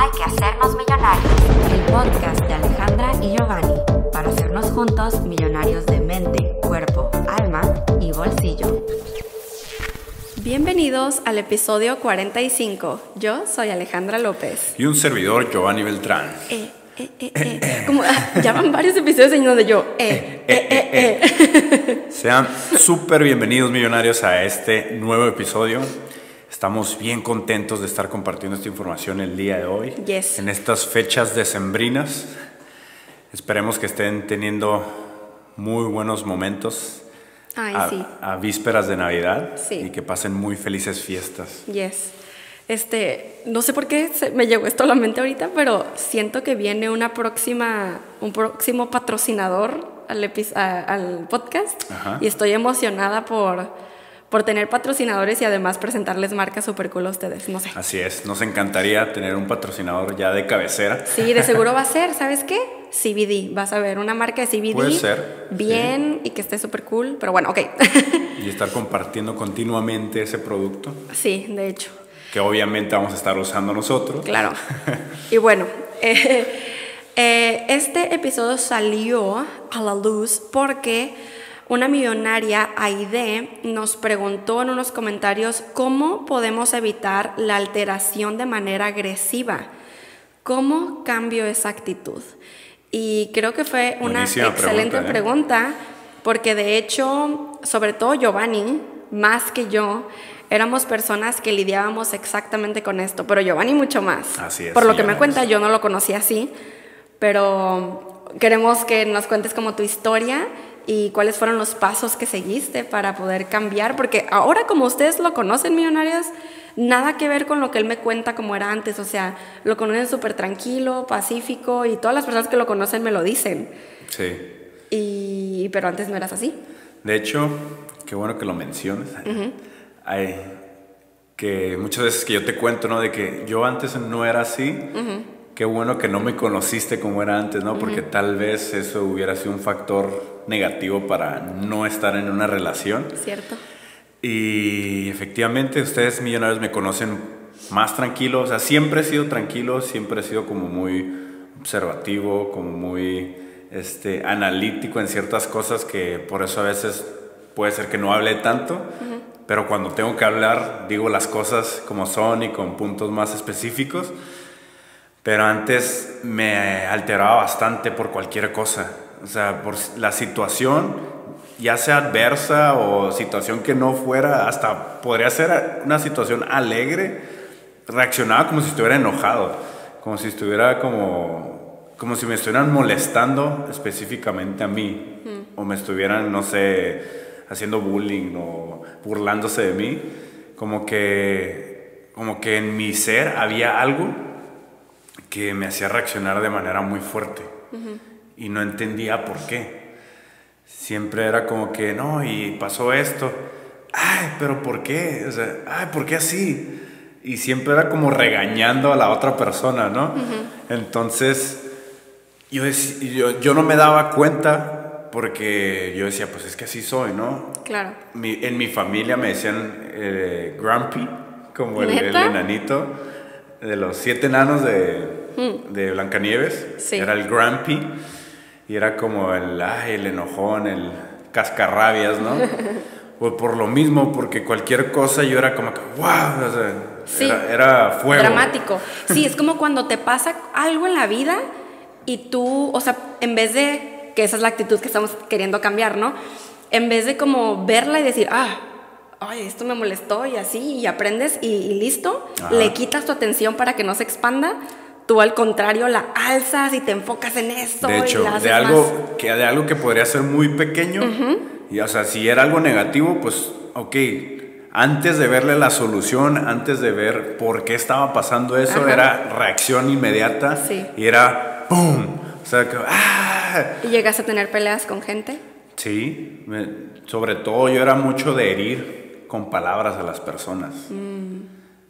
Hay que hacernos millonarios, el podcast de Alejandra y Giovanni, para hacernos juntos millonarios de mente, cuerpo, alma y bolsillo. Bienvenidos al episodio 45. Yo soy Alejandra López. Y un servidor, Giovanni Beltrán. Como, ya van varios episodios en donde yo, Sean súper bienvenidos, millonarios, a este nuevo episodio. Estamos bien contentos de estar compartiendo esta información el día de hoy. Yes. En estas fechas decembrinas. Esperemos que estén teniendo muy buenos momentos. sí. A vísperas de Navidad. Sí. Y que pasen muy felices fiestas. Yes. No sé por qué me llegó esto a la mente ahorita, pero siento que viene un próximo patrocinador al podcast. Ajá. Y estoy emocionada por tener patrocinadores y además presentarles marcas super cool a ustedes, no sé. Así es, nos encantaría tener un patrocinador ya de cabecera. Sí, de seguro va a ser, ¿sabes qué? CBD, vas a ver una marca de CBD. Puede ser. Bien, sí. Y que esté súper cool, pero bueno, ok. Y estar compartiendo continuamente ese producto. Sí, de hecho. Que obviamente vamos a estar usando nosotros. Claro. Y bueno, este episodio salió a la luz porque una millonaria, Aide, nos preguntó en unos comentarios cómo podemos evitar la alteración de manera agresiva. ¿Cómo cambio esa actitud? Y creo que fue una Buenísima excelente pregunta, porque de hecho, sobre todo Giovanni, más que yo, éramos personas que lidiábamos exactamente con esto, pero Giovanni mucho más. Así es. Por lo que me cuenta, yo no lo conocía así, pero queremos que nos cuentes como tu historia y cuáles fueron los pasos que seguiste para poder cambiar, porque ahora como ustedes lo conocen, millonarios, nada que ver con lo que él me cuenta como era antes, o sea, lo conocen súper tranquilo, pacífico, y todas las personas que lo conocen me lo dicen. Sí. Pero antes no eras así. De hecho, qué bueno que lo mencionas. Uh-huh. Que muchas veces que yo te cuento, ¿no? De que yo antes no era así. Uh-huh. Qué bueno que no me conociste como era antes, ¿no? Porque tal vez eso hubiera sido un factor negativo para no estar en una relación. Cierto. Y efectivamente ustedes, millonarios, me conocen más tranquilo. O sea, siempre he sido tranquilo, siempre he sido como muy observativo, como muy analítico en ciertas cosas, que por eso a veces puede ser que no hable tanto. Uh-huh. Pero cuando tengo que hablar, digo las cosas como son y con puntos más específicos. Pero antes me alteraba bastante por cualquier cosa. O sea, por la situación, ya sea adversa o situación que no fuera, hasta podría ser una situación alegre, reaccionaba como si estuviera enojado, como si estuviera como si me estuvieran molestando específicamente a mí, o me estuvieran, no sé, haciendo bullying o burlándose de mí, como que en mi ser había algo que me hacía reaccionar de manera muy fuerte. Uh-huh. Y no entendía por qué. Siempre era como que, no, y pasó esto. Ay, pero ¿por qué? O sea, ay, ¿por qué así? Y siempre era como regañando a la otra persona, ¿no? Uh-huh. Entonces, yo no me daba cuenta, porque yo decía, pues es que así soy, ¿no? Claro. En mi familia me decían Grumpy, como el enanito de los 7 enanos de Blancanieves. Sí. Era el Grumpy. Y era como el enojón, el cascarrabias, ¿no? Pues por lo mismo, porque cualquier cosa yo era como que, wow, o sea, sí, era fuego. Dramático. Sí, es como cuando te pasa algo en la vida y tú, o sea, en vez de, que esa es la actitud que estamos queriendo cambiar, ¿no? En vez de como verla y decir, ay, esto me molestó y así, y aprendes y listo, ajá, le quitas tu atención para que no se expanda. Tú al contrario la alzas y te enfocas en eso. De hecho, y de algo que podría ser muy pequeño, uh-huh, y o sea, si era algo negativo, pues ok, antes de verle la solución, antes de ver por qué estaba pasando eso, ajá, era reacción inmediata. Sí. Y era ¡pum! O sea, ¿Y llegaste a tener peleas con gente? Sí, sobre todo yo era mucho de herir con palabras a las personas.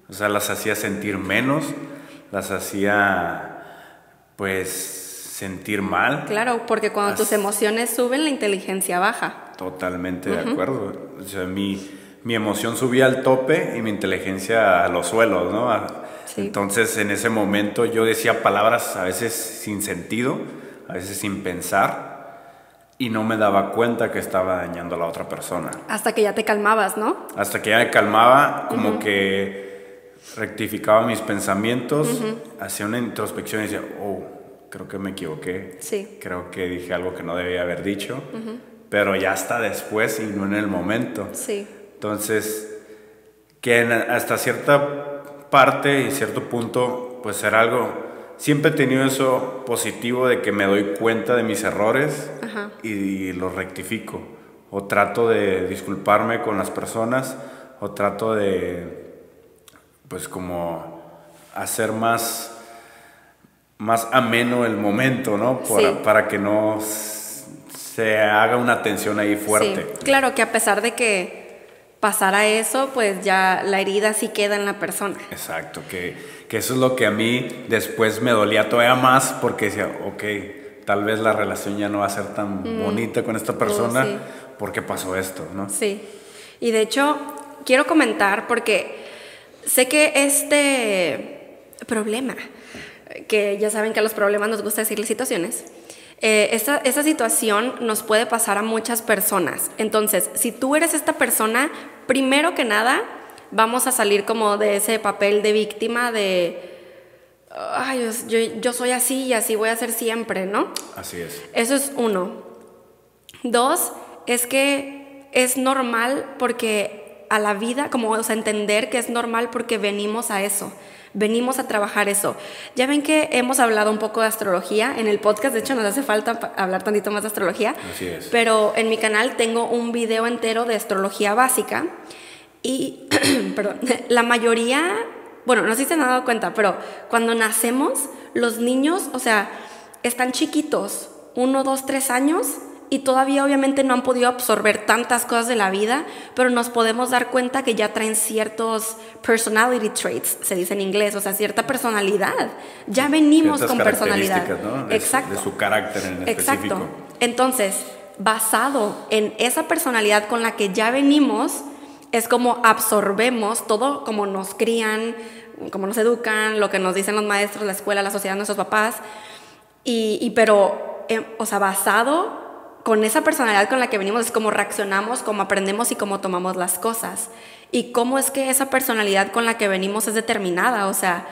O sea, las hacía sentir menos, las hacía pues sentir mal. Claro, porque cuando tus emociones suben, la inteligencia baja. Totalmente de acuerdo. O sea, mi emoción subía al tope y mi inteligencia a los suelos, ¿no? Sí. Entonces, en ese momento yo decía palabras a veces sin sentido, a veces sin pensar, y no me daba cuenta que estaba dañando a la otra persona. Hasta que ya te calmabas, ¿no? Hasta que ya me calmaba, como que rectificaba mis pensamientos, hacía una introspección y decía, oh, creo que me equivoqué. Sí. Creo que dije algo que no debía haber dicho, pero ya hasta después y no en el momento. Sí. Entonces, que hasta cierta parte y cierto punto, pues era algo... Siempre he tenido eso positivo de que me doy cuenta de mis errores y los rectifico. O trato de disculparme con las personas, o trato de, pues como, hacer más ameno el momento, ¿no? Para que no se haga una tensión ahí fuerte. Sí. Claro que a pesar de que pasara eso, pues ya la herida sí queda en la persona. Exacto, que eso es lo que a mí después me dolía todavía más, porque decía, ok, tal vez la relación ya no va a ser tan bonita con esta persona, sí. porque pasó esto, ¿no? Sí, y de hecho quiero comentar porque sé que este problema, que ya saben que a los problemas nos gusta decirle situaciones, esta situación nos puede pasar a muchas personas. Entonces, si tú eres esta persona, primero que nada, vamos a salir como de ese papel de víctima de, ay, yo soy así y así voy a ser siempre, ¿no? Así es. Eso es uno. Dos, es que es normal porque a la vida, como, o sea, entender que es normal porque venimos a eso. Venimos a trabajar eso. Ya ven que hemos hablado un poco de astrología en el podcast, de hecho nos hace falta hablar tantito más de astrología. Así es. Pero en mi canal tengo un video entero de astrología básica y, perdón, la mayoría, bueno, no sé si se han dado cuenta, pero cuando nacemos, los niños, o sea, están chiquitos, 1, 2, 3 años, y todavía obviamente no han podido absorber tantas cosas de la vida, pero nos podemos dar cuenta que ya traen ciertos personality traits, se dice en inglés, o sea, cierta personalidad. Ya venimos con personalidad. ¿No? Exacto. De su carácter en específico. Exacto. Entonces, basado en esa personalidad con la que ya venimos, es como absorbemos todo, como nos crían, como nos educan, lo que nos dicen los maestros, la escuela, la sociedad, nuestros papás, pero, o sea, basado con esa personalidad con la que venimos, es como reaccionamos, cómo aprendemos y cómo tomamos las cosas. Y cómo es que esa personalidad con la que venimos es determinada, o sea,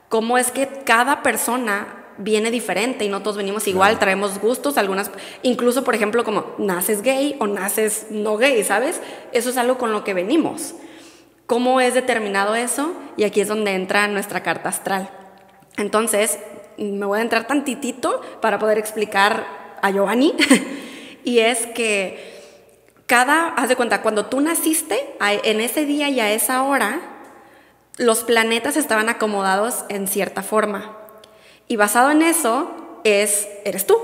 cómo es que cada persona viene diferente y no todos venimos igual, traemos gustos, algunas, incluso por ejemplo como naces gay o naces no gay, ¿sabes? Eso es algo con lo que venimos. ¿Cómo es determinado eso? Y aquí es donde entra nuestra carta astral. Entonces, me voy a entrar tantitito para poder explicar a Giovanni. Y es que haz de cuenta, cuando tú naciste, en ese día y a esa hora, los planetas estaban acomodados en cierta forma. Y basado en eso, eres tú.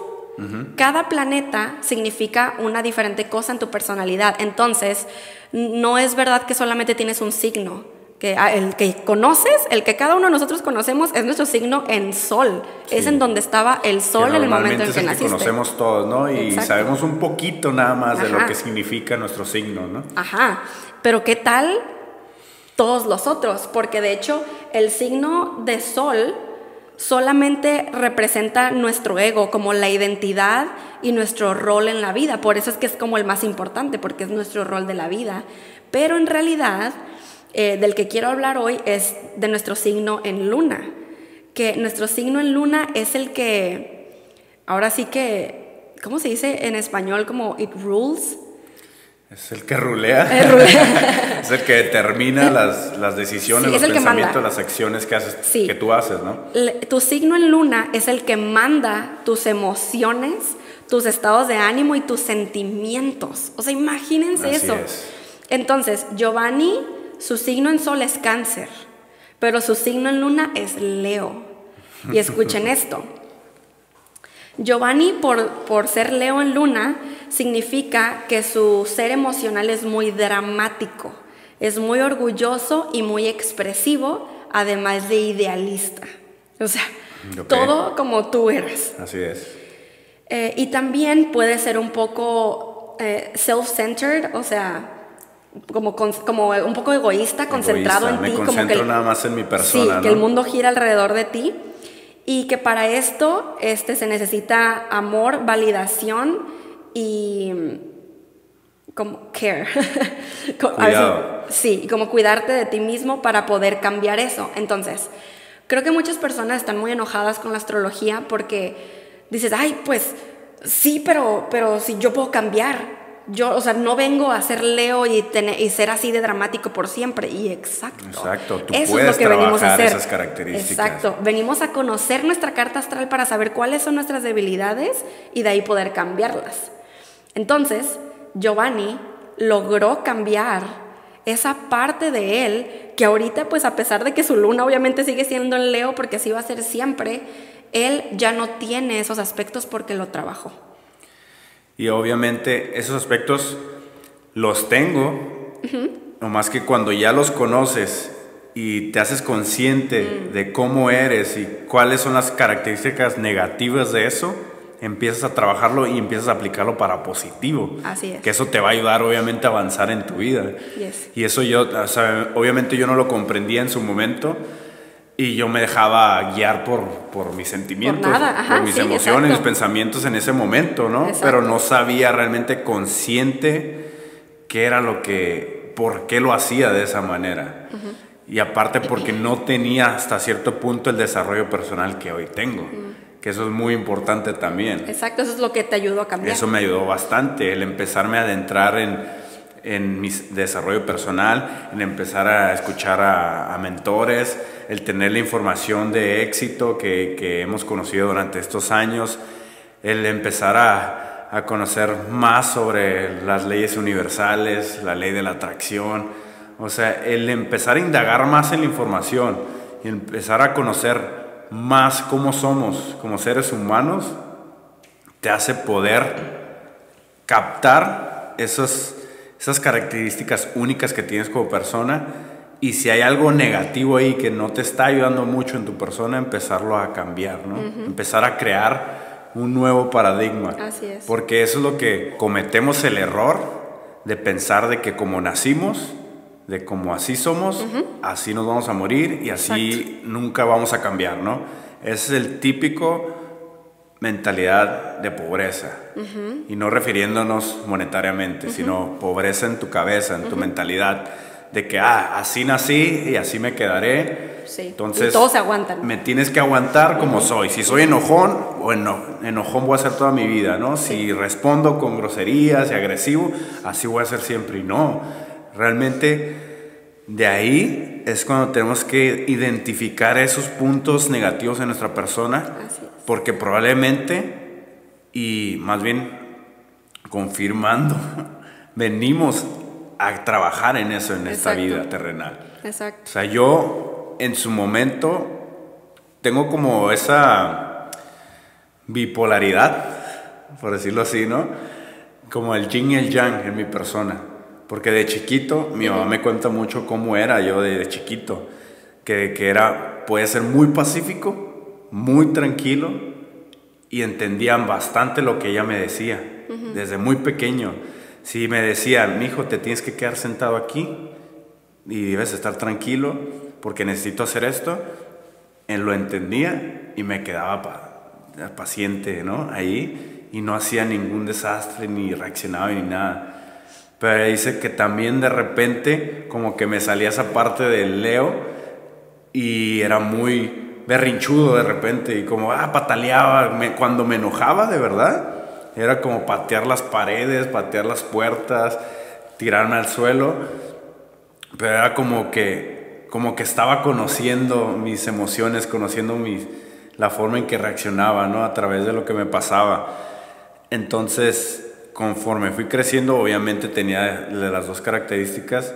Cada planeta significa una diferente cosa en tu personalidad. Entonces, no es verdad que solamente tienes un signo. Que el que conoces, el que cada uno de nosotros conocemos, es nuestro signo en sol. Sí. Es en donde estaba el sol en el momento en que naciste. Que conocemos todos, ¿no? Y exacto, sabemos un poquito nada más de lo que significa nuestro signo, ¿no? Ajá. Pero ¿qué tal todos los otros? Porque de hecho, el signo de sol solamente representa nuestro ego, como la identidad y nuestro rol en la vida. Por eso es que es como el más importante, porque es nuestro rol de la vida. Pero en realidad, del que quiero hablar hoy es de nuestro signo en luna. Que nuestro signo en luna es el que, ahora sí que, ¿cómo se dice en español? Como it rules. Es el que rulea. Es el que determina las decisiones, sí, los pensamientos, las acciones que haces, sí, que tú haces, ¿no? Tu signo en luna es el que manda tus emociones, tus estados de ánimo y tus sentimientos. O sea, imagínense Así eso. Es. Entonces, Giovanni, su signo en sol es Cáncer, pero su signo en luna es Leo. Y escuchen esto. Giovanni, por ser Leo en luna, significa que su ser emocional es muy dramático, es muy orgulloso y muy expresivo, además de idealista. O sea, todo como tú eres. Así es. Y también puede ser un poco self-centered, o sea, como un poco egoísta, concentrado en ti. Me como concentro que nada más en mi persona, sí, que el mundo gira alrededor de ti. Y que para esto se necesita amor, validación y como care. Cuidado. Sí, como cuidarte de ti mismo para poder cambiar eso. Entonces, creo que muchas personas están muy enojadas con la astrología porque dices, ay, pues sí, pero si yo puedo cambiar. Yo, o sea, no vengo a ser Leo y ser así de dramático por siempre. Y exacto. Tú eso puedes es lo que venimos a hacer. esas características. Exacto. Venimos a conocer nuestra carta astral para saber cuáles son nuestras debilidades y de ahí poder cambiarlas. Entonces, Giovanni logró cambiar esa parte de él que ahorita, pues a pesar de que su luna obviamente sigue siendo en Leo porque así va a ser siempre, él ya no tiene esos aspectos porque lo trabajó. Y obviamente esos aspectos los tengo, nomás que cuando ya los conoces y te haces consciente de cómo eres y cuáles son las características negativas de eso, empiezas a trabajarlo y empiezas a aplicarlo para positivo. Así es. Que eso te va a ayudar obviamente a avanzar en tu vida. Yes. Y eso obviamente yo no lo comprendía en su momento. Y yo me dejaba guiar por mis sentimientos, por mis emociones, mis pensamientos en ese momento, ¿no? Exacto. Pero no sabía realmente consciente qué era por qué lo hacía de esa manera. Y aparte porque no tenía hasta cierto punto el desarrollo personal que hoy tengo. Que eso es muy importante también. Exacto, eso es lo que te ayudó a cambiar. Eso me ayudó bastante, el empezarme a adentrar en mi desarrollo personal, en empezar a escuchar a mentores, el tener la información de éxito que hemos conocido durante estos años, el empezar a conocer más sobre las leyes universales, la ley de la atracción, o sea, el empezar a indagar más en la información y empezar a conocer más cómo somos como seres humanos, te hace poder captar esas características únicas que tienes como persona, y si hay algo negativo ahí que no te está ayudando mucho en tu persona, empezarlo a cambiar, ¿no? Empezar a crear un nuevo paradigma. Así es. Porque eso es lo que cometemos, el error de pensar de que como nacimos, de como así somos, así nos vamos a morir y así nunca vamos a cambiar, ¿no? Ese es el típico mentalidad de pobreza, y no refiriéndonos monetariamente, sino pobreza en tu cabeza, en tu mentalidad, de que así nací y así me quedaré. Sí. Entonces y todos se aguantan. Me tienes que aguantar como soy. Si soy enojón, bueno, enojón voy a ser toda mi vida, ¿no? Si respondo con groserías y agresivo, así voy a ser siempre. Y no, realmente de ahí es cuando tenemos que identificar esos puntos negativos en nuestra persona. Así es. Porque probablemente, y más bien confirmando, venimos a trabajar en eso, en esta vida terrenal. Exacto. O sea, yo en su momento tengo como esa bipolaridad, por decirlo así, ¿no? Como el yin y el yang en mi persona. Porque de chiquito, mi mamá me cuenta mucho cómo era yo de chiquito. Que puede ser muy pacífico, muy tranquilo, y entendían bastante lo que ella me decía, desde muy pequeño. Si me decían, mijo, te tienes que quedar sentado aquí y debes estar tranquilo porque necesito hacer esto, él lo entendía y me quedaba paciente, ¿no? Ahí, y no hacía ningún desastre, ni reaccionaba ni nada. Pero dice que también de repente como que me salía esa parte del Leo y era muy berrinchudo de repente y como pataleaba. Cuando me enojaba de verdad, era como patear las paredes, patear las puertas, tirarme al suelo. Pero era como que estaba conociendo mis emociones, conociendo la forma en que reaccionaba, ¿no? A través de lo que me pasaba. Entonces, conforme fui creciendo, obviamente tenía las dos características,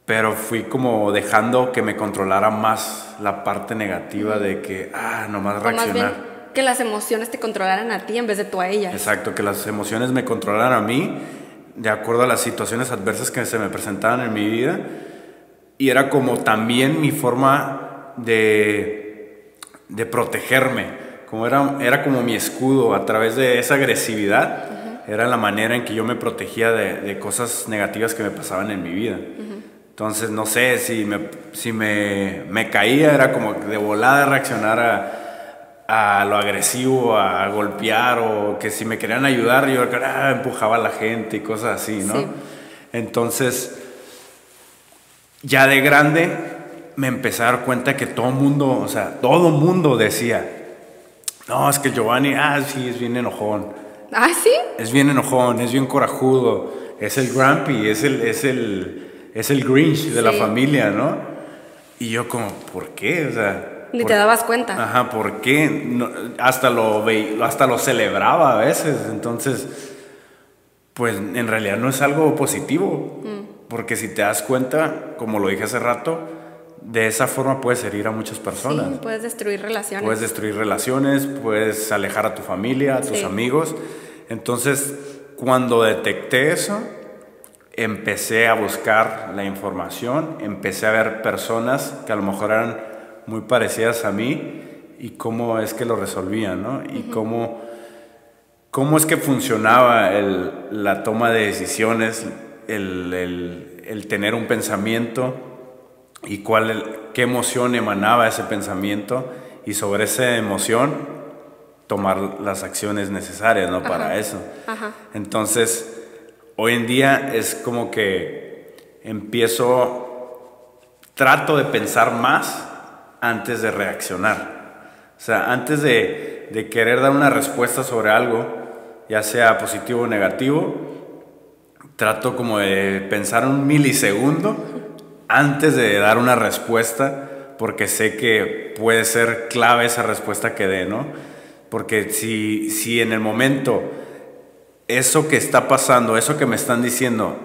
pero fui como dejando que me controlara más la parte negativa de que, nomás reaccionar. O más bien que las emociones te controlaran a ti en vez de tú a ellas. Exacto, que las emociones me controlaran a mí de acuerdo a las situaciones adversas que se me presentaban en mi vida. Y era como también mi forma de protegerme. Como era como mi escudo a través de esa agresividad. era la manera en que yo me protegía de cosas negativas que me pasaban en mi vida. Entonces, no sé, si me caía, era como de volada reaccionar a lo agresivo, a golpear, o que si me querían ayudar, yo empujaba a la gente y cosas así, ¿no? Sí. Entonces, ya de grande, me empecé a dar cuenta que todo mundo decía, no, es que Giovanni, sí, es bien enojón. ¿Ah, sí? Es bien enojón, es bien corajudo, es el grumpy, es el Grinch de la familia, ¿no? Y yo como, ¿por qué? O sea... Ni te dabas cuenta. Ajá, ¿por qué? No, hasta lo celebraba a veces. Entonces, pues en realidad no es algo positivo. Porque si te das cuenta, como lo dije hace rato, de esa forma puedes herir a muchas personas. Sí, puedes destruir relaciones. Puedes destruir relaciones, puedes alejar a tu familia, a tus amigos. Entonces, cuando detecté eso, empecé a buscar la información, empecé a ver personas que a lo mejor eran muy parecidas a mí y cómo es que lo resolvían, ¿no? Y cómo es que funcionaba la toma de decisiones, el tener un pensamiento y qué emoción emanaba ese pensamiento, y sobre esa emoción tomar las acciones necesarias, ¿no? Para eso. Entonces, hoy en día es como que trato de pensar más antes de reaccionar. O sea, antes de querer dar una respuesta sobre algo, ya sea positivo o negativo, trato como de pensar un milisegundo antes de dar una respuesta, porque sé que puede ser clave esa respuesta que dé, ¿no? Porque si en el momento eso que está pasando, eso que me están diciendo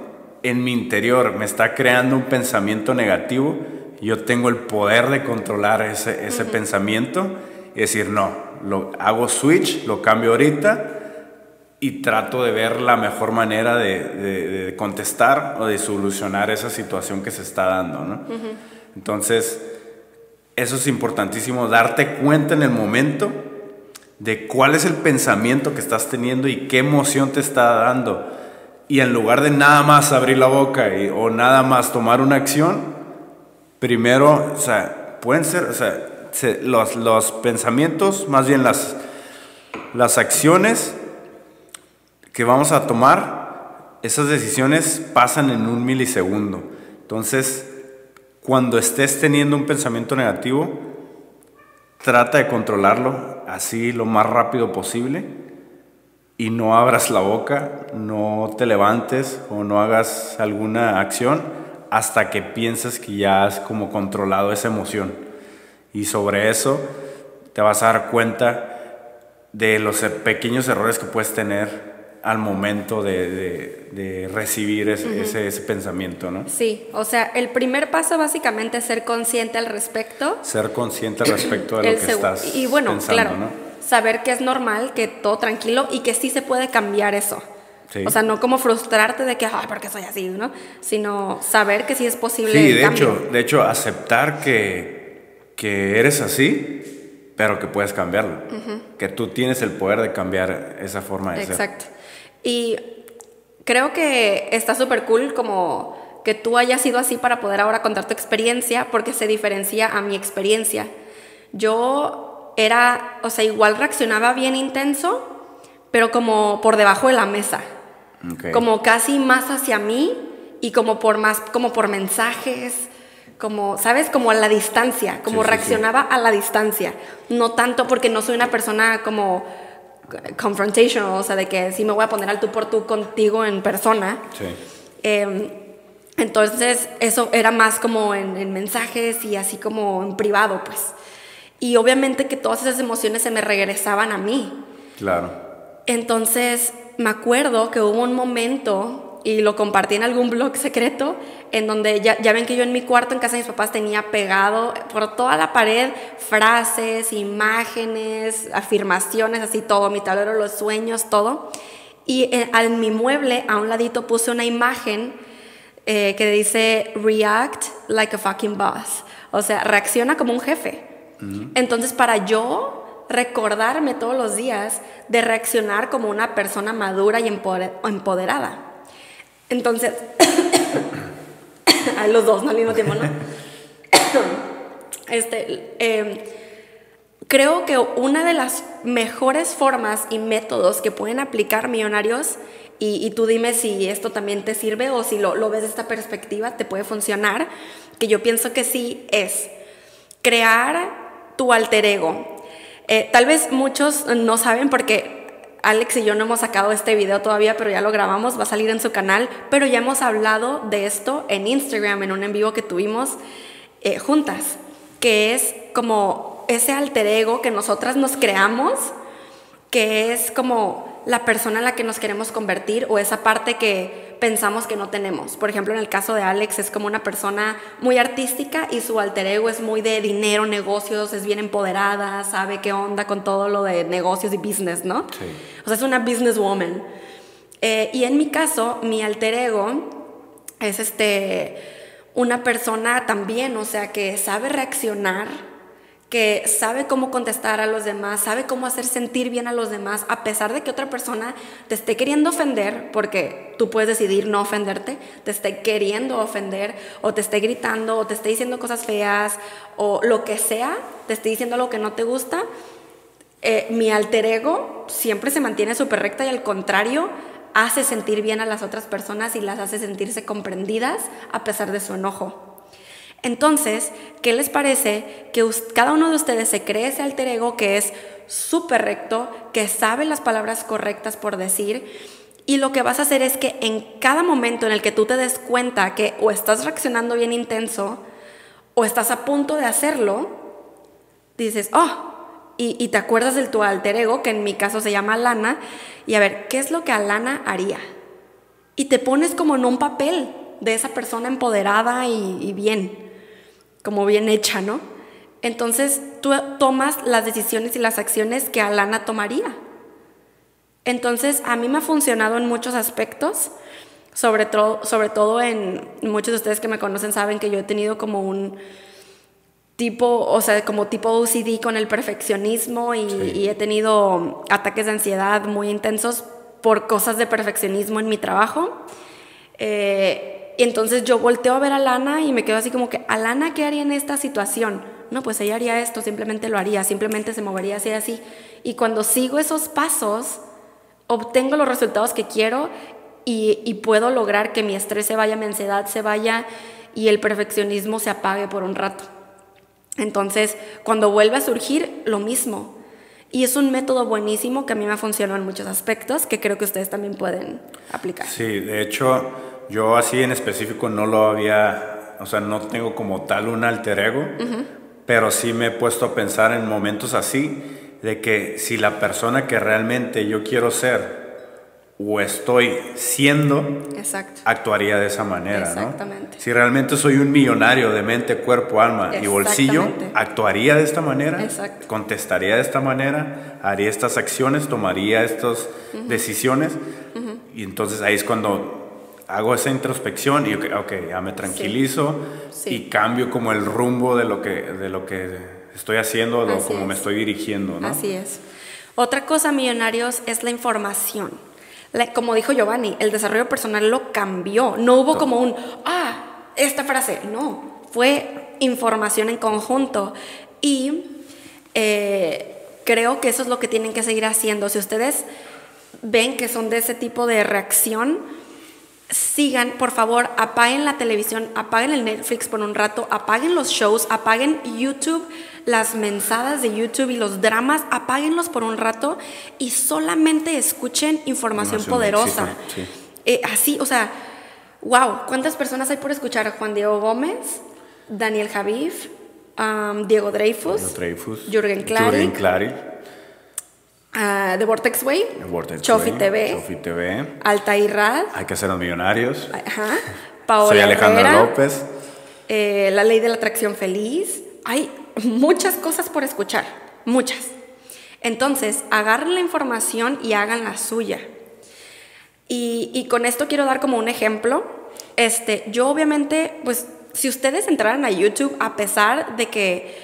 en mi interior me está creando un pensamiento negativo, yo tengo el poder de controlar ese pensamiento y decir, no, lo hago switch, lo cambio ahorita y trato de ver la mejor manera de contestar o de solucionar esa situación que se está dando, ¿no? Entonces, eso es importantísimo, darte cuenta en el momento de cuál es el pensamiento que estás teniendo y qué emoción te está dando. Y en lugar de nada más abrir la boca o nada más tomar una acción, primero, o sea, pueden ser, o sea, los pensamientos, más bien las acciones que vamos a tomar, esas decisiones pasan en un milisegundo. Entonces, cuando estés teniendo un pensamiento negativo, trata de controlarlo así lo más rápido posible y no abras la boca, no te levantes o no hagas alguna acción hasta que pienses que ya has como controlado esa emoción. Y sobre eso te vas a dar cuenta de los pequeños errores que puedes tener al momento de recibir ese pensamiento, ¿no? Sí, o sea, el primer paso básicamente es ser consciente al respecto. Ser consciente al respecto de lo que estás y bueno, pensando, claro, ¿no? Saber que es normal, que todo tranquilo y que sí se puede cambiar eso. Sí. O sea, no como frustrarte de que, ay, ¿por qué soy así?, ¿no? Sino saber que sí es posible. Sí, el cambio. de hecho, aceptar que eres así, pero que puedes cambiarlo. Que tú tienes el poder de cambiar esa forma de ser. Exacto. Y creo que está súper cool como que tú hayas sido así para poder ahora contar tu experiencia, porque se diferencia a mi experiencia. Yo era, o sea, igual reaccionaba bien intenso, pero como por debajo de la mesa. Okay. Como casi más hacia mí y como por mensajes, como, ¿sabes? Como a la distancia, como reaccionaba a la distancia. No tanto porque no soy una persona como confrontational, o sea, de que sí me voy a poner al tú por tú contigo en persona. Sí. Entonces, eso era más como en mensajes y así como en privado, pues. Y obviamente que todas esas emociones se me regresaban a mí. Claro. Entonces, me acuerdo que hubo un momento, y lo compartí en algún blog secreto, en donde ya ven que yo en mi cuarto en casa de mis papás tenía pegado por toda la pared frases, imágenes, afirmaciones, así todo, mi tablero, los sueños, todo. Y en mi mueble, a un ladito, puse una imagen que dice react like a fucking boss. O sea, reacciona como un jefe. Entonces, para yo recordarme todos los días de reaccionar como una persona madura y empoderada. Entonces, a los dos, ¿no? Al mismo tiempo, ¿no? Creo que una de las mejores formas y métodos que pueden aplicar millonarios, y tú dime si esto también te sirve o si lo ves de esta perspectiva, te puede funcionar, que yo pienso que sí, es crear tu alter ego. Tal vez muchos no saben porque Alex y yo no hemos sacado este video todavía, pero ya lo grabamos, va a salir en su canal, pero ya hemos hablado de esto en Instagram, en un en vivo que tuvimos juntas, que es como ese alter ego que nosotras nos creamos, que es como la persona en la que nos queremos convertir o esa parte que pensamos que no tenemos. Por ejemplo, en el caso de Alex es como una persona muy artística y su alter ego es muy de dinero, negocios, es bien empoderada, sabe qué onda con todo lo de negocios y business, ¿no? Sí. O sea, es una businesswoman. Y en mi caso, mi alter ego es una persona también, o sea, que sabe reaccionar, que sabe cómo contestar a los demás, sabe cómo hacer sentir bien a los demás, a pesar de que otra persona te esté queriendo ofender, porque tú puedes decidir no ofenderte, te esté queriendo ofender, o te esté gritando, o te esté diciendo cosas feas, o lo que sea, te esté diciendo algo que no te gusta. Mi alter ego siempre se mantiene súper recta y al contrario, hace sentir bien a las otras personas y las hace sentirse comprendidas a pesar de su enojo. Entonces, ¿qué les parece que cada uno de ustedes se cree ese alter ego que es súper recto, que sabe las palabras correctas por decir? Y lo que vas a hacer es que en cada momento en el que tú te des cuenta que o estás reaccionando bien intenso o estás a punto de hacerlo, dices, oh, y te acuerdas de tu alter ego, que en mi caso se llama Alana, y a ver, ¿qué es lo que Alana haría? Y te pones como en un papel de esa persona empoderada y bien, como bien hecha, ¿no? Entonces tú tomas las decisiones y las acciones que Alana tomaría. Entonces a mí me ha funcionado en muchos aspectos, sobre todo en muchos de ustedes que me conocen saben que yo he tenido como un tipo, o sea, como tipo OCD con el perfeccionismo y he tenido ataques de ansiedad muy intensos por cosas de perfeccionismo en mi trabajo. Y entonces yo volteo a ver a Alana y me quedo así como que, ¿Alana qué haría en esta situación? No, pues ella haría esto, simplemente lo haría, simplemente se movería así, así. Y cuando sigo esos pasos, obtengo los resultados que quiero y puedo lograr que mi estrés se vaya, mi ansiedad se vaya y el perfeccionismo se apague por un rato. Entonces, cuando vuelve a surgir, lo mismo. Y es un método buenísimo que a mí me funcionó en muchos aspectos, que creo que ustedes también pueden aplicar. Sí, de hecho, yo así en específico no lo había, o sea, no tengo como tal un alter ego, pero sí me he puesto a pensar en momentos así, de que si la persona que realmente yo quiero ser o estoy siendo, Exacto, actuaría de esa manera, exactamente, ¿no? Si realmente soy un millonario de mente, cuerpo, alma y bolsillo, actuaría de esta manera, exacto, contestaría de esta manera, haría estas acciones, tomaría estas decisiones, y entonces ahí es cuando hago esa introspección y okay, ya me tranquilizo, sí. y cambio como el rumbo de lo que estoy haciendo, como me estoy dirigiendo, ¿no? Así es. Otra cosa, millonarios, es la información. Como dijo Giovanni, el desarrollo personal lo cambió. No hubo como esta frase. No, fue información en conjunto. Y creo que eso es lo que tienen que seguir haciendo. Si ustedes ven que son de ese tipo de reacción, sigan, por favor, apaguen la televisión, apaguen el Netflix por un rato, apaguen los shows, apaguen YouTube, las mensadas de YouTube y los dramas, apáguenlos por un rato y solamente escuchen información poderosa. Sí. Así, o sea, wow, ¿cuántas personas hay por escuchar? Juan Diego Gómez, Daniel Javif, Diego Dreyfus, Jürgen Klarik, The Vortex Way, Chofi TV, Altair Rad, Hay que ser los millonarios. Paola Soy Alejandra Herrera, López, La Ley de la Atracción Feliz. Hay muchas cosas por escuchar, muchas. Entonces, agarren la información y hagan la suya. Y con esto quiero dar como un ejemplo. Yo obviamente, pues, si ustedes entraran a YouTube, a pesar de que,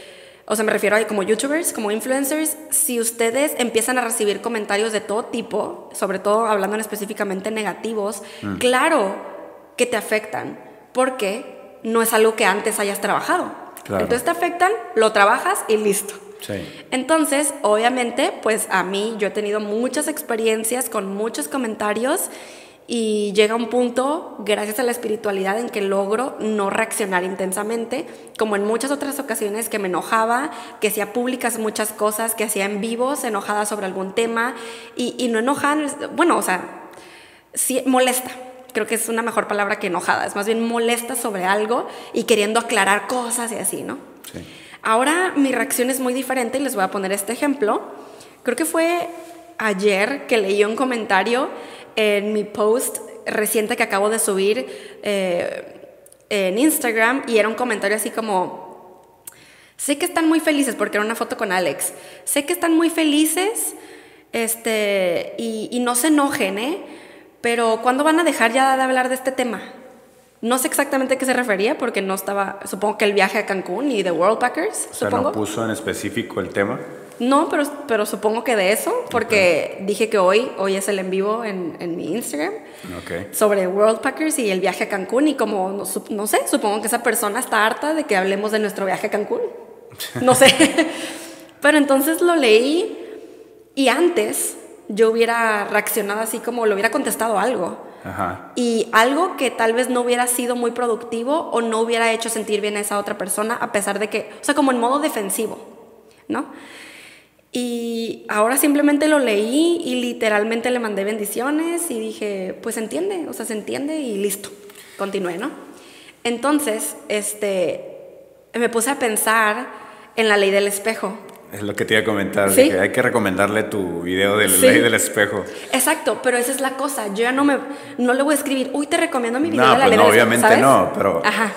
o sea, me refiero a como youtubers, como influencers, si ustedes empiezan a recibir comentarios de todo tipo, sobre todo hablando específicamente negativos, claro que te afectan, porque no es algo que antes hayas trabajado. Claro. Entonces te afectan, lo trabajas y listo. Sí. Entonces, obviamente, pues a mí, yo he tenido muchas experiencias con muchos comentarios y llega un punto, gracias a la espiritualidad, en que logro no reaccionar intensamente, como en muchas otras ocasiones que me enojaba, que hacía públicas muchas cosas, que hacía en vivos, enojada sobre algún tema, y no enojada, bueno, o sea, sí, molesta. Creo que es una mejor palabra que enojada, es más bien molesta sobre algo y queriendo aclarar cosas y así, ¿no? Sí. Ahora mi reacción es muy diferente y les voy a poner este ejemplo. Creo que fue ayer que leí un comentario en mi post reciente que acabo de subir en Instagram, y era un comentario así como: sé que están muy felices, porque era una foto con Alex, sé que están muy felices y no se enojen, pero ¿cuándo van a dejar ya de hablar de este tema? No sé exactamente a qué se refería, porque no estaba, supongo que el viaje a Cancún y The World Packers, o sea, supongo. ¿no puso en específico el tema? No, pero supongo que de eso, porque dije que hoy es el en vivo en mi Instagram, sobre World Packers y el viaje a Cancún, y como, no sé, supongo que esa persona está harta de que hablemos de nuestro viaje a Cancún. No sé. Pero entonces lo leí, y antes yo hubiera reaccionado así, como le hubiera contestado algo. Ajá. Y algo que tal vez no hubiera sido muy productivo o no hubiera hecho sentir bien a esa otra persona, a pesar de que, o sea, como en modo defensivo, ¿no? Y ahora simplemente lo leí y literalmente le mandé bendiciones y dije, pues se entiende y listo, continué, ¿no? Entonces, me puse a pensar en la ley del espejo. Es lo que te iba a comentar, ¿Sí? Que hay que recomendarle tu video de la ley del espejo. Exacto, pero esa es la cosa, yo ya no le voy a escribir, uy, te recomiendo mi video de la ley del espejo, obviamente ¿sabes? no, pero... Ajá.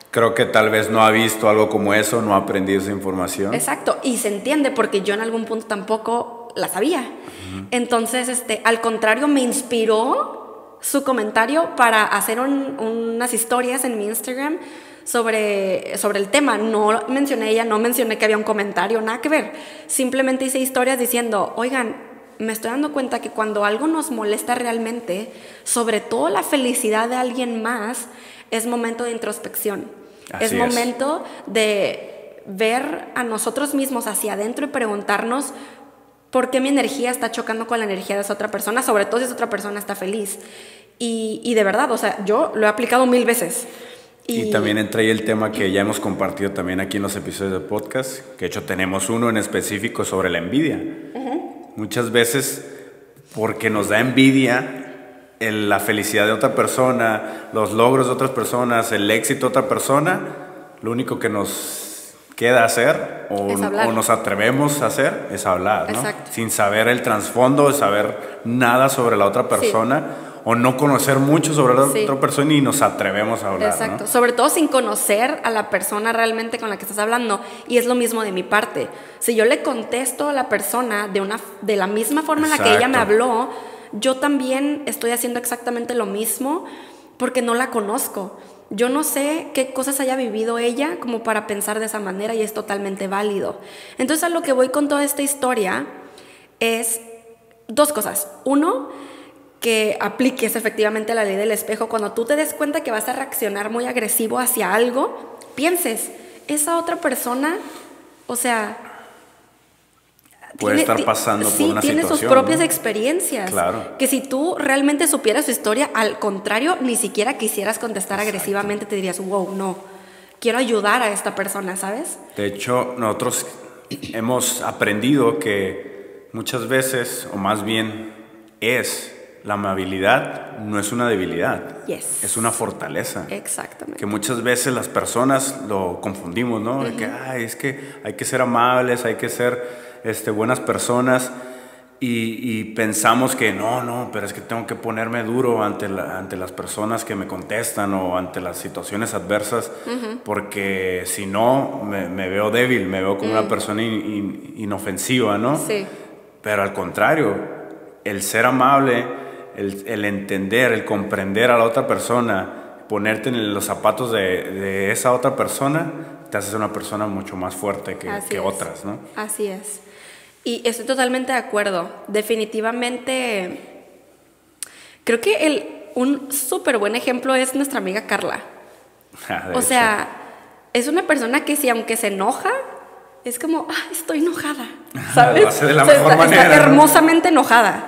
Creo que tal vez no ha visto algo como eso, no ha aprendido esa información. Exacto, y se entiende porque yo en algún punto tampoco la sabía. Uh-huh. Entonces, al contrario, me inspiró su comentario para hacer unas historias en mi Instagram sobre el tema. No mencioné que había un comentario, nada que ver. Simplemente hice historias diciendo, oigan, me estoy dando cuenta que cuando algo nos molesta realmente, sobre todo la felicidad de alguien más, es momento de introspección. Es momento de ver a nosotros mismos hacia adentro y preguntarnos por qué mi energía está chocando con la energía de esa otra persona, sobre todo si esa otra persona está feliz. Y de verdad, o sea, yo lo he aplicado 1000 veces. Y también entra ahí el tema que ya hemos compartido también aquí en los episodios de podcast, que de hecho tenemos uno en específico sobre la envidia. Uh-huh. Muchas veces, porque nos da envidia la felicidad de otra persona, los logros de otras personas, el éxito de otra persona, lo único que nos queda hacer o nos atrevemos a hacer es hablar, ¿no? Exacto. Sin saber el trasfondo, saber nada sobre la otra persona, sí, o no conocer mucho sobre la otra persona y nos atrevemos a hablar. Exacto, ¿no? Sobre todo sin conocer a la persona realmente con la que estás hablando. Y es lo mismo de mi parte. Si yo le contesto a la persona de la misma forma en la que ella me habló, yo también estoy haciendo exactamente lo mismo porque no la conozco. Yo no sé qué cosas haya vivido ella como para pensar de esa manera, y es totalmente válido. Entonces, a lo que voy con toda esta historia es 2 cosas. 1, que apliques efectivamente la ley del espejo. Cuando tú te des cuenta que vas a reaccionar muy agresivo hacia algo, pienses, esa otra persona, o sea... puede estar pasando por una tiene situación, sus propias, ¿no? experiencias. Claro. Que si tú realmente supieras su historia, al contrario, ni siquiera quisieras contestar agresivamente, te dirías, wow, no, quiero ayudar a esta persona, ¿sabes? De hecho, nosotros hemos aprendido que muchas veces, o más bien la amabilidad no es una debilidad, es una fortaleza. Exactamente. Que muchas veces las personas lo confundimos, ¿no? Uh-huh. De que, es que hay que ser amables, hay que ser... buenas personas, y pensamos que no, pero es que tengo que ponerme duro ante las personas que me contestan o ante las situaciones adversas, uh-huh, porque si no me veo débil, me veo como una persona inofensiva, ¿no? Sí. Pero al contrario, el ser amable, el entender, el comprender a la otra persona, ponerte en los zapatos de esa otra persona, te haces una persona mucho más fuerte que otras, ¿no? Así es. Y estoy totalmente de acuerdo. Definitivamente, creo que un súper buen ejemplo es nuestra amiga Carla. O sea, es una persona que si aunque se enoja, es como, estoy enojada, ¿sabes? Lo hace de la mejor manera. Está hermosamente enojada.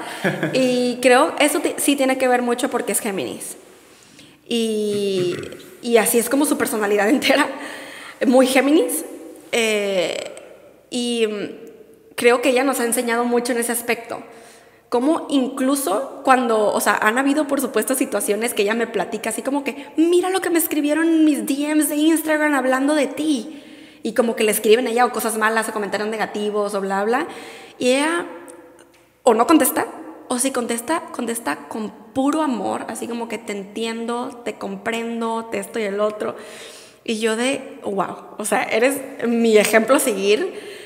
Y creo eso sí tiene que ver mucho porque es Géminis. Y así es como su personalidad entera, muy Géminis. Y creo que ella nos ha enseñado mucho en ese aspecto. Como incluso cuando, o sea, han habido por supuesto situaciones que ella me platica así como que, mira lo que me escribieron en mis DMs de Instagram hablando de ti. Y como que le escriben a ella o cosas malas o comentarios negativos o bla, bla. Y ella o no contesta, o si contesta con puro amor, así como que te entiendo, te comprendo, te esto y el otro. Y yo wow, o sea, eres mi ejemplo a seguir.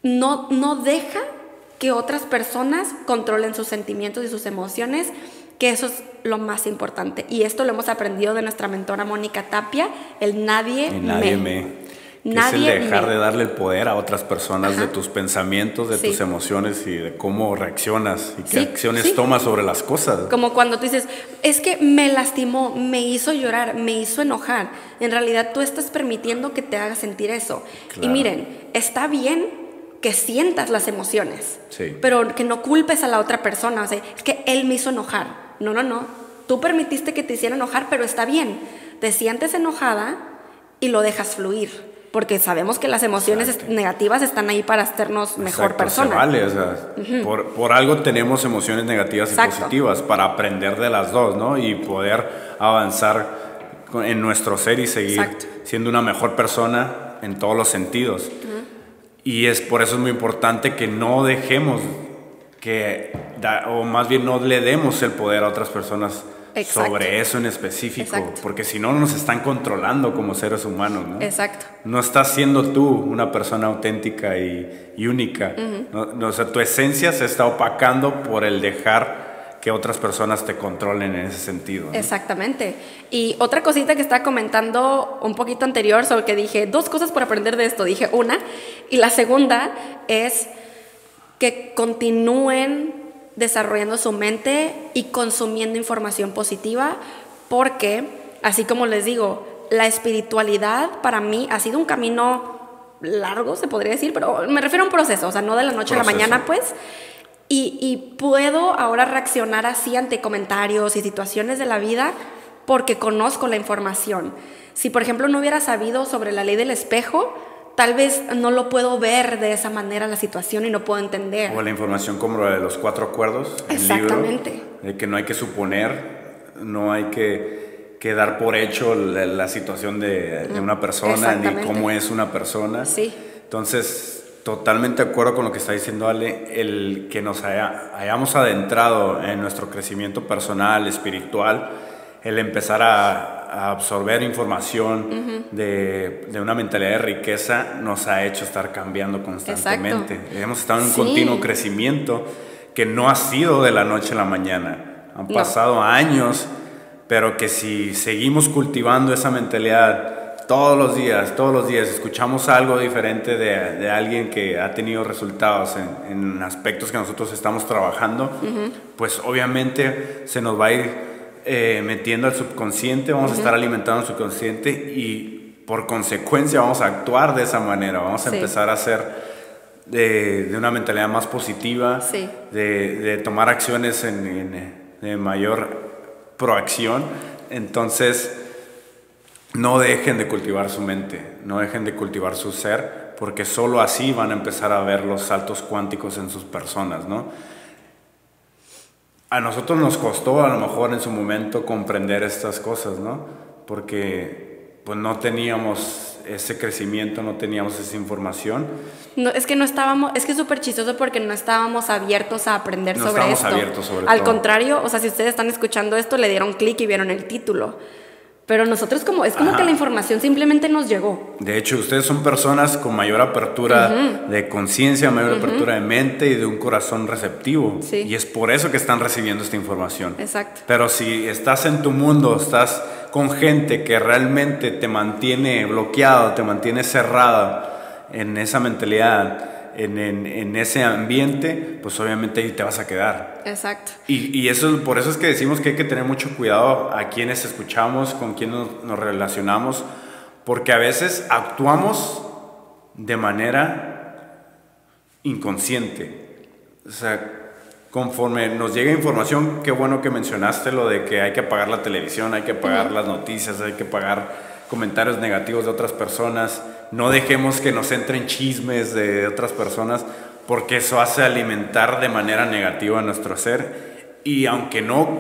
No deja que otras personas controlen sus sentimientos y sus emociones, que eso es lo más importante. Y esto lo hemos aprendido de nuestra mentora Mónica Tapia, el nadie me. Es el dejar de darle el poder a otras personas de tus pensamientos, de tus emociones y de cómo reaccionas y qué acciones tomas sobre las cosas. Como cuando tú dices, es que me lastimó, me hizo llorar, me hizo enojar. En realidad tú estás permitiendo que te haga sentir eso. Claro. Y miren, está bien que sientas las emociones, pero que no culpes a la otra persona. O sea, es que él me hizo enojar. No. Tú permitiste que te hiciera enojar, pero está bien. Te sientes enojada y lo dejas fluir. Porque sabemos que las emociones negativas están ahí para hacernos mejor persona. Se vale, o sea, por algo tenemos emociones negativas y positivas, para aprender de las dos, ¿no? Y poder avanzar en nuestro ser y seguir siendo una mejor persona en todos los sentidos. Y por eso es muy importante que no dejemos o más bien no le demos el poder a otras personas sobre eso en específico, porque si no nos están controlando como seres humanos, ¿no? No estás siendo tú una persona auténtica y única, ¿no? O sea, tu esencia se está opacando por el dejar que otras personas te controlen en ese sentido, ¿no? Exactamente. Y otra cosita que estaba comentando un poquito anterior, sobre que dije 2 cosas por aprender de esto, dije una, y la segunda es que continúen desarrollando su mente y consumiendo información positiva, porque, así como les digo, la espiritualidad para mí ha sido un camino largo, se podría decir, pero me refiero a un proceso, o sea, no de la noche a la mañana, pues, y puedo ahora reaccionar así ante comentarios y situaciones de la vida porque conozco la información. Si, por ejemplo, no hubiera sabido sobre la ley del espejo, tal vez no lo puedo ver de esa manera la situación y no puedo entender. O la información como la de los 4 acuerdos, el libro, de que no hay que suponer, no hay que dar por hecho la situación de una persona, ni cómo es una persona. Entonces, totalmente de acuerdo con lo que está diciendo Ale, el que nos hayamos adentrado en nuestro crecimiento personal, espiritual, el empezar a absorber información de una mentalidad de riqueza nos ha hecho estar cambiando constantemente. Hemos estado en un continuo crecimiento que no ha sido de la noche a la mañana. Han pasado años, pero que si seguimos cultivando esa mentalidad todos los días, escuchamos algo diferente de alguien que ha tenido resultados en aspectos que nosotros estamos trabajando, pues obviamente se nos va a ir metiendo al subconsciente, vamos a estar alimentando el subconsciente y por consecuencia vamos a actuar de esa manera, vamos a empezar a hacer de una mentalidad más positiva, de tomar acciones de mayor proacción. Entonces no dejen de cultivar su mente, no dejen de cultivar su ser, porque solo así van a empezar a ver los saltos cuánticos en sus personas, ¿no? A nosotros nos costó a lo mejor en su momento comprender estas cosas, ¿no? Porque pues no teníamos ese crecimiento, no teníamos esa información. No, es que es súper chistoso porque no estábamos abiertos a aprender sobre esto. No estábamos abiertos sobre Al contrario, o sea, si ustedes están escuchando esto, le dieron clic y vieron el título. Pero nosotros es como que la información simplemente nos llegó. De hecho, ustedes son personas con mayor apertura de conciencia, mayor apertura de mente y de un corazón receptivo. Sí. Y es por eso que están recibiendo esta información. Exacto. Pero si estás en tu mundo, estás con gente que realmente te mantiene bloqueado, te mantiene cerrada en esa mentalidad, en ese ambiente, pues obviamente ahí te vas a quedar. Exacto. Y eso, por eso es que decimos que hay que tener mucho cuidado a quienes escuchamos, con quienes nos relacionamos, porque a veces actuamos de manera inconsciente. O sea, conforme nos llega información, qué bueno que mencionaste lo de que hay que apagar la televisión, hay que apagar las noticias, hay que apagar comentarios negativos de otras personas. No dejemos que nos entren chismes de otras personas, porque eso hace alimentar de manera negativa nuestro ser. Y aunque no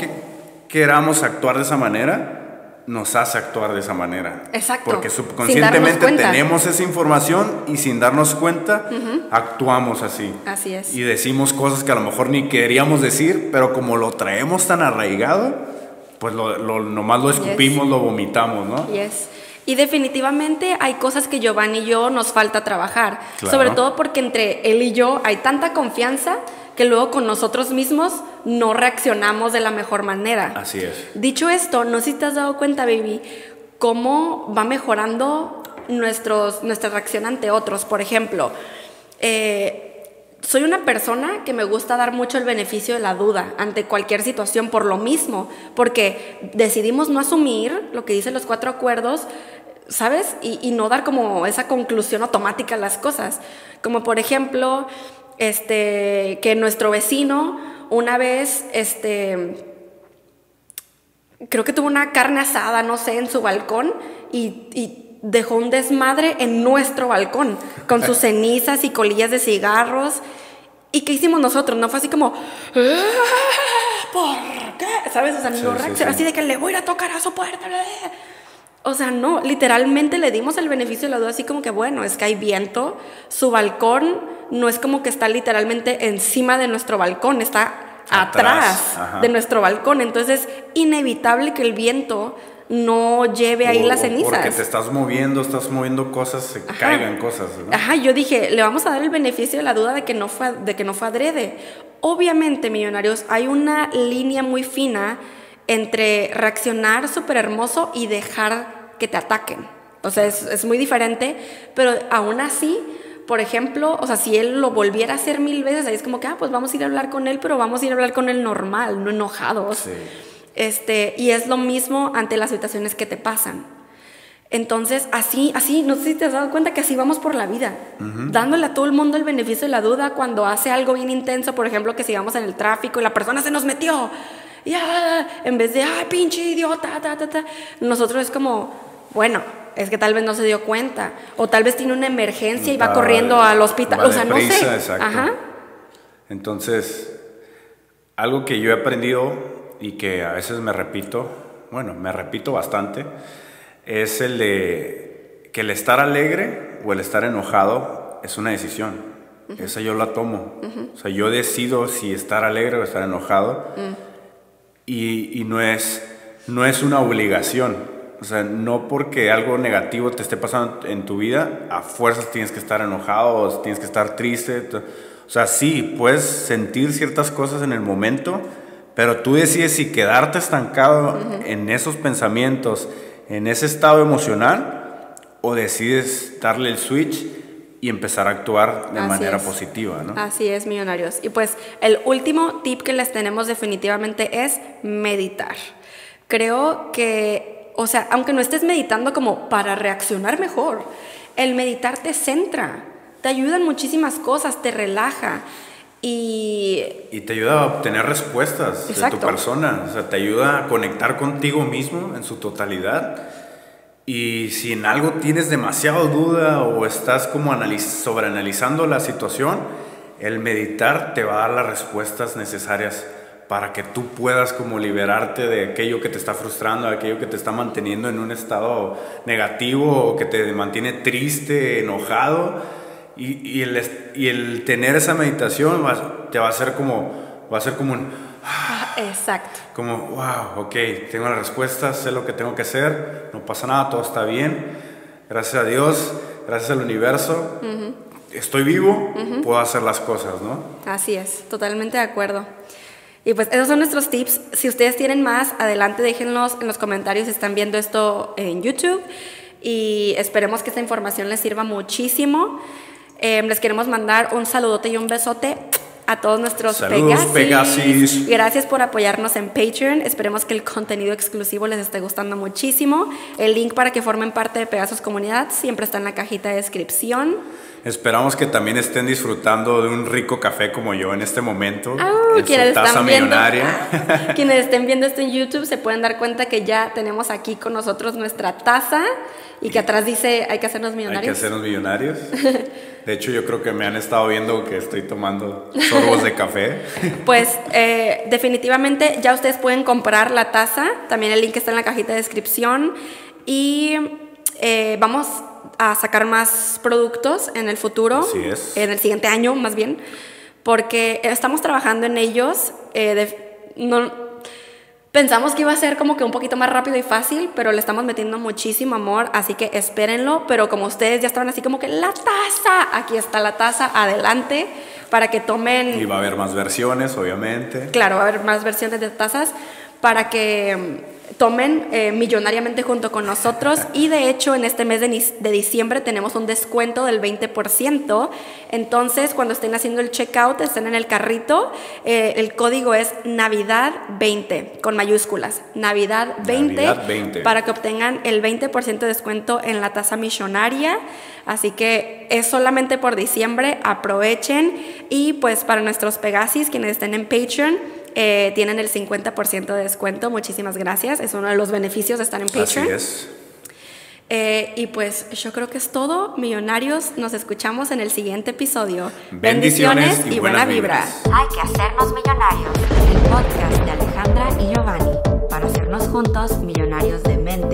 queramos actuar de esa manera, nos hace actuar de esa manera. Exacto. Porque subconscientemente tenemos esa información y sin darnos cuenta, actuamos así. Así es. Y decimos cosas que a lo mejor ni queríamos decir, pero como lo traemos tan arraigado, pues nomás lo escupimos, lo vomitamos, ¿no? Yes. Y definitivamente hay cosas que Giovanni y yo nos falta trabajar. Claro. Sobre todo porque entre él y yo hay tanta confianza que luego con nosotros mismos no reaccionamos de la mejor manera. Así es. Dicho esto, no sé si te has dado cuenta, baby, cómo va mejorando nuestra reacción ante otros. Por ejemplo, soy una persona que me gusta dar mucho el beneficio de la duda ante cualquier situación por lo mismo, porque decidimos no asumir lo que dicen los 4 acuerdos, ¿sabes? Y no dar como esa conclusión automática a las cosas. Como por ejemplo, que nuestro vecino una vez, creo que tuvo una carne asada, no sé, en su balcón y dejó un desmadre en nuestro balcón con sus cenizas y colillas de cigarros. ¿Y qué hicimos nosotros? No fue así como, ¿por qué? ¿Sabes? O sea, no reaccionó así de que le voy a ir a tocar a su puerta. O sea, no, literalmente le dimos el beneficio de la duda, así como que, bueno, es que hay viento, su balcón no es como que está literalmente encima de nuestro balcón, está atrás de nuestro balcón, entonces es inevitable que el viento no lleve ahí las cenizas. Porque te estás moviendo cosas, se caigan cosas, ¿no? Ajá, yo dije, le vamos a dar el beneficio de la duda de que no fue adrede. Obviamente, millonarios, hay una línea muy fina entre reaccionar súper hermoso y dejar que te ataquen. O sea, es muy diferente, pero aún así, por ejemplo, o sea, si él lo volviera a hacer 1000 veces, ahí es como que, pues vamos a ir a hablar con él, pero vamos a ir a hablar con él normal, no enojados. Sí. Y es lo mismo ante las situaciones que te pasan. Entonces, así, no sé si te has dado cuenta que así vamos por la vida, dándole a todo el mundo el beneficio de la duda cuando hace algo bien intenso, por ejemplo, que sigamos en el tráfico y la persona se nos metió. Ya, en vez de, ay, pinche idiota, nosotros es como, bueno, es que tal vez no se dio cuenta, o tal vez tiene una emergencia y va corriendo al hospital, o sea, no sé. Exacto. Ajá. Entonces, algo que yo he aprendido y que a veces me repito bastante, es el de que el estar alegre o el estar enojado es una decisión. Esa yo la tomo. O sea, yo decido si estar alegre o estar enojado. Y no es una obligación. O sea, no porque algo negativo te esté pasando en tu vida, a fuerzas tienes que estar enojado o tienes que estar triste. O sea, sí, puedes sentir ciertas cosas en el momento, pero tú decides si quedarte estancado en esos pensamientos, en ese estado emocional, o decides darle el switch y empezar a actuar de manera positiva, ¿no? Así es, millonarios. Y pues el último tip que les tenemos definitivamente es meditar. Creo que, o sea, aunque no estés meditando como para reaccionar mejor, el meditar te centra, te ayuda en muchísimas cosas, te relaja y te ayuda a obtener respuestas. Exacto. De tu persona. O sea, te ayuda a conectar contigo mismo en su totalidad. Y si en algo tienes demasiado duda o estás como sobreanalizando la situación, el meditar te va a dar las respuestas necesarias para que tú puedas como liberarte de aquello que te está frustrando, de aquello que te está manteniendo en un estado negativo o que te mantiene triste, enojado. Y el tener esa meditación te va a hacer como un Exacto. Como, wow, ok, tengo la respuesta, sé lo que tengo que hacer, no pasa nada, todo está bien. Gracias a Dios, gracias al universo, estoy vivo, puedo hacer las cosas, ¿no? Así es, totalmente de acuerdo. Y pues esos son nuestros tips. Si ustedes tienen más, adelante déjenlos en los comentarios si están viendo esto en YouTube. Y esperemos que esta información les sirva muchísimo. Les queremos mandar un saludote y un besote a todos nuestros Pegasis. Gracias por apoyarnos en Patreon. Esperemos que el contenido exclusivo les esté gustando muchísimo. El link para que formen parte de Pegasus Comunidad siempre está en la cajita de descripción. Esperamos que también estén disfrutando de un rico café como yo en este momento. En quienes su taza están viendo, millonaria. Quienes estén viendo esto en YouTube se pueden dar cuenta que ya tenemos aquí con nosotros nuestra taza y que atrás dice hay que hacernos millonarios. Hay que hacernos millonarios. De hecho, yo creo que me han estado viendo que estoy tomando sorbos de café. Pues definitivamente ya ustedes pueden comprar la taza. También el link está en la cajita de descripción. Y vamos a sacar más productos en el futuro. Así es. En el siguiente año, más bien. Porque estamos trabajando en ellos. Pensamos que iba a ser como que un poquito más rápido y fácil, pero le estamos metiendo muchísimo amor, así que espérenlo. Pero como ustedes ya estaban así como que la taza, aquí está la taza, adelante, para que tomen. Y va a haber más versiones, obviamente. Claro, va a haber más versiones de tazas para que tomen millonariamente junto con nosotros. Y de hecho en este mes de diciembre tenemos un descuento del 20%. Entonces cuando estén haciendo el checkout, estén en el carrito, el código es Navidad20 con mayúsculas, Navidad20, para que obtengan el 20% de descuento en la taza millonaria. Así que es solamente por diciembre, aprovechen. Y pues para nuestros Pegasis, quienes estén en Patreon, tienen el 50% de descuento. Muchísimas gracias. Es uno de los beneficios de estar en Patreon. Así es. Y pues yo creo que es todo. Millonarios, nos escuchamos en el siguiente episodio. Bendiciones y buena vibra. Hay que hacernos millonarios. El podcast de Alejandra y Giovanni para hacernos juntos millonarios de mente,